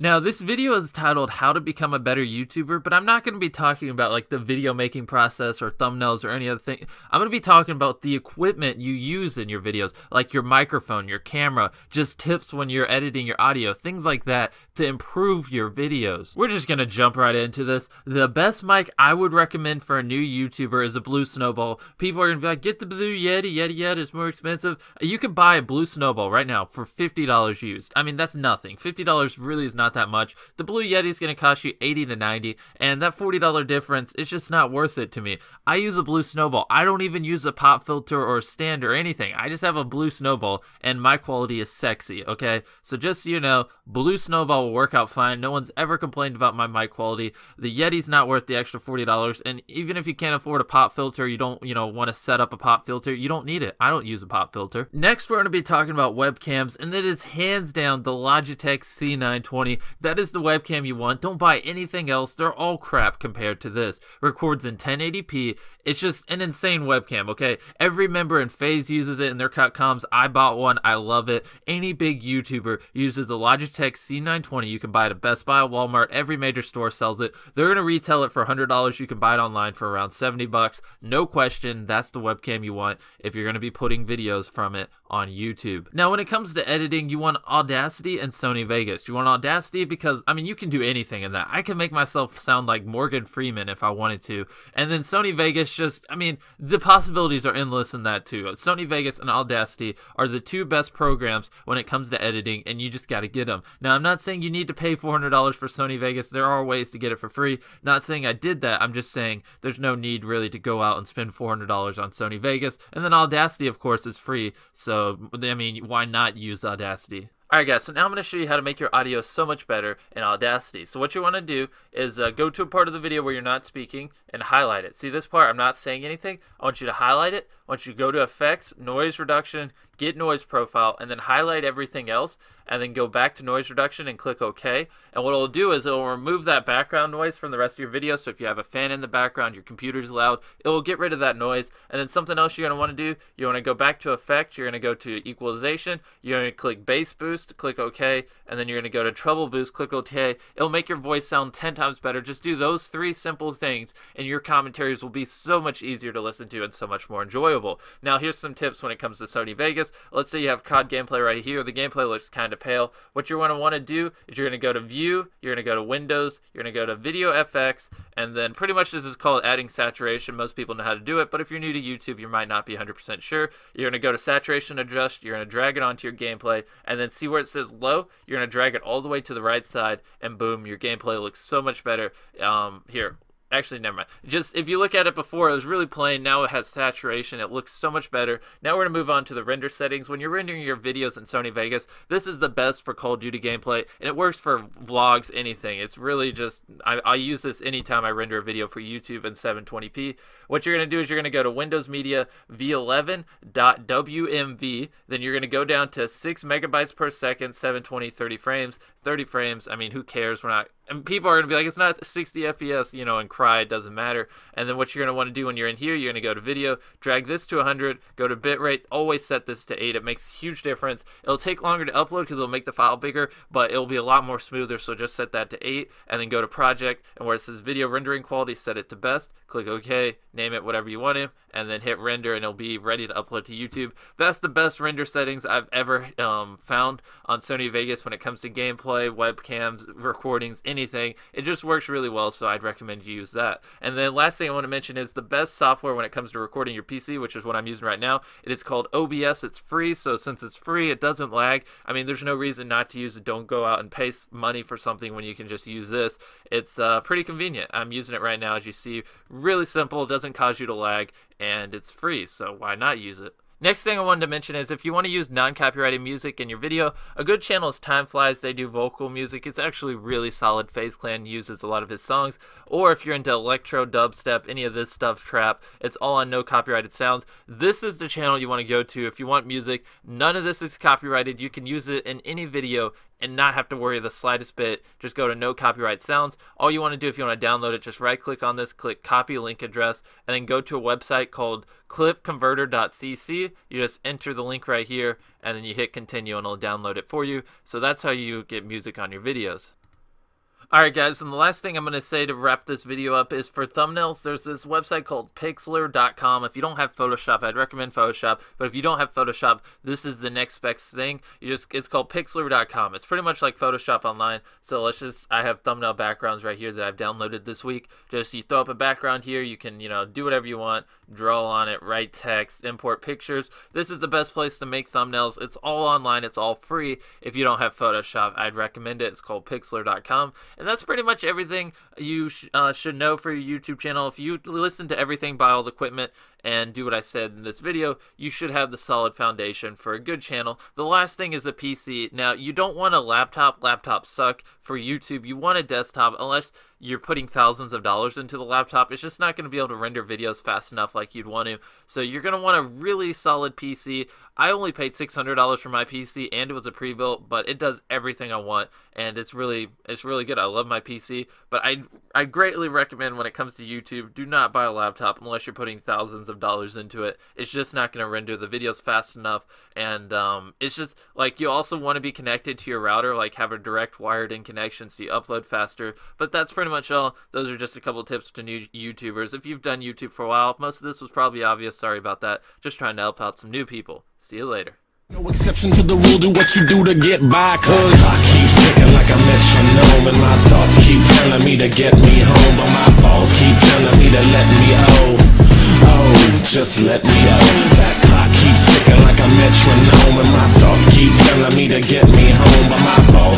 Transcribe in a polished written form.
Now, this video is titled How to Become a Better YouTuber, but I'm not going to be talking about like the video making process or thumbnails or any other thing. I'm going to be talking about the equipment you use in your videos, like your microphone, your camera, just tips when you're editing your audio, things like that to improve your videos. We're just going to jump right into this. The best mic I would recommend for a new YouTuber is a Blue Snowball. People are going to be like, get the Blue Yeti, it's more expensive. You can buy a Blue Snowball right now for $50 used. I mean, that's nothing. $50 really is not that much. The Blue Yeti is going to cost you $80 to $90, and that $40 difference is just not worth it to me. I use a Blue Snowball. I don't even use a pop filter or stand or anything. I just have a Blue Snowball, and my quality is sexy, okay? So just so you know, Blue Snowball will work out fine. No one's ever complained about my mic quality. The Yeti's not worth the extra $40, and even if you can't afford a pop filter, you don't, want to set up a pop filter, you don't need it. I don't use a pop filter. Next, we're going to be talking about webcams, and that is hands down the Logitech C920. That is the webcam you want. Don't buy anything else. They're all crap compared to this. Records in 1080p. It's just an insane webcam, okay? Every member in FaZe uses it in their cut comms. I bought one. I love it. Any big YouTuber uses the Logitech C920. You can buy it at Best Buy, Walmart. Every major store sells it. They're going to retail it for $100. You can buy it online for around $70. No question, that's the webcam you want if you're going to be putting videos from it on YouTube. Now, when it comes to editing, you want Audacity and Sony Vegas. You want Audacity because, you can do anything in that. I can make myself sound like Morgan Freeman if I wanted to. And then Sony Vegas the possibilities are endless in that too. Sony Vegas and Audacity are the two best programs when it comes to editing, and you just got to get them. Now, I'm not saying you need to pay $400 for Sony Vegas. There are ways to get it for free. Not saying I did that. I'm just saying there's no need really to go out and spend $400 on Sony Vegas. And then Audacity, of course, is free. So, why not use Audacity? Alright guys, so now I'm going to show you how to make your audio so much better in Audacity. So what you want to do is go to a part of the video where you're not speaking and highlight it. See this part? I'm not saying anything. I want you to highlight it. I want you to go to Effects, Noise Reduction, Get Noise Profile, and then highlight everything else, and then go back to Noise Reduction and click OK. And what it'll do is it'll remove that background noise from the rest of your video. So if you have a fan in the background, your computer's loud, it will get rid of that noise. And then something else you're going to want to do, you want to go back to Effect, you're going to go to Equalization, you're going to click Bass Boost, click OK, and then you're going to go to Treble Boost, click OK. It'll make your voice sound 10 times better. Just do those three simple things, and your commentaries will be so much easier to listen to and so much more enjoyable. Now, here's some tips when it comes to Sony Vegas. Let's say you have COD gameplay right here. The gameplay looks kind of pale. What you're going to want to do is you're going to go to View, you're going to go to Windows, you're going to go to Video FX, and then pretty much this is called adding saturation. Most people know how to do it, but if you're new to YouTube, you might not be 100% sure. You're going to go to Saturation Adjust, you're going to drag it onto your gameplay, and then see where it says low, you're going to drag it all the way to the right side, and boom, your gameplay looks so much better. Here. Actually, never mind. Just if you look at it before, it was really plain. Now it has saturation. It looks so much better. Now we're going to move on to the render settings. When you're rendering your videos in Sony Vegas, this is the best for Call of Duty gameplay, and it works for vlogs, anything. It's really just, I use this anytime I render a video for YouTube in 720p. What you're going to do is you're going to go to Windows Media v11.wmv. Then you're going to go down to 6 megabytes per second, 720, 30 frames. 30 frames, who cares? And people are going to be like, it's not 60 FPS, and cry, it doesn't matter. And then what you're going to want to do when you're in here, you're going to go to video, drag this to 100, go to bitrate, always set this to 8. It makes a huge difference. It'll take longer to upload because it'll make the file bigger, but it'll be a lot more smoother, so just set that to 8, and then go to project, and where it says video rendering quality, set it to best, click OK, name it whatever you want to, and then hit render, and it'll be ready to upload to YouTube. That's the best render settings I've ever found on Sony Vegas when it comes to gameplay, webcams, recordings, anything. It just works really well, so I'd recommend you use that. And then last thing I want to mention is the best software when it comes to recording your PC, which is what I'm using right now. It is called OBS. It's free, so since it's free, it doesn't lag. There's no reason not to use it. Don't go out and pay money for something when you can just use this. It's pretty convenient. I'm using it right now, as you see. Really simple, doesn't cause you to lag, and it's free, so why not use it? Next thing I wanted to mention is if you want to use non-copyrighted music in your video, a good channel is Time Flies. They do vocal music. It's actually really solid. FaZe Clan uses a lot of his songs. Or if you're into electro, dubstep, any of this stuff, trap, it's all on no copyrighted sounds. This is the channel you want to go to if you want music. None of this is copyrighted. You can use it in any video and not have to worry the slightest bit. Just go to no copyright sounds. All you want to do if you want to download it, just right click on this, click copy link address, and then go to a website called clipconverter.cc. You just enter the link right here, and then you hit continue, and it'll download it for you. So that's how you get music on your videos. Alright guys, and the last thing I'm going to say to wrap this video up is for thumbnails, there's this website called pixlr.com. If you don't have Photoshop, I'd recommend Photoshop, but if you don't have Photoshop, this is the next best thing. It's called pixlr.com. It's pretty much like Photoshop online, so I have thumbnail backgrounds right here that I've downloaded this week. Just you throw up a background here, you can, do whatever you want, draw on it, write text, import pictures. This is the best place to make thumbnails. It's all online, it's all free. If you don't have Photoshop, I'd recommend it. It's called pixlr.com. And that's pretty much everything you should know for your YouTube channel. If you listen to everything, buy all the equipment, and do what I said in this video, you should have the solid foundation for a good channel. The last thing is a PC. Now, you don't want a laptop. Laptops suck for YouTube. You want a desktop, unless you're putting thousands of dollars into the laptop. It's just not going to be able to render videos fast enough like you'd want to. So you're going to want a really solid PC. I only paid $600 for my PC, and it was a pre-built, but it does everything I want, and it's really good. I love my PC, but I greatly recommend when it comes to YouTube, do not buy a laptop unless you're putting thousands of dollars into it. It's just not going to render the videos fast enough, and it's just like you also want to be connected to your router, like have a direct wired in connection so you upload faster. But that's pretty much all. Those are just a couple tips to new YouTubers. If you've done YouTube for a while, most of this was probably obvious. Sorry about that. Just trying to help out some new people. See you later. No exception to the rule, do what you do to get by, cause I keep ticking like a metronome, and my thoughts keep telling me to get me home, but my balls keep telling me to let me just let me That clock keeps ticking like a metronome, and my thoughts keep telling me to get me home, but my balls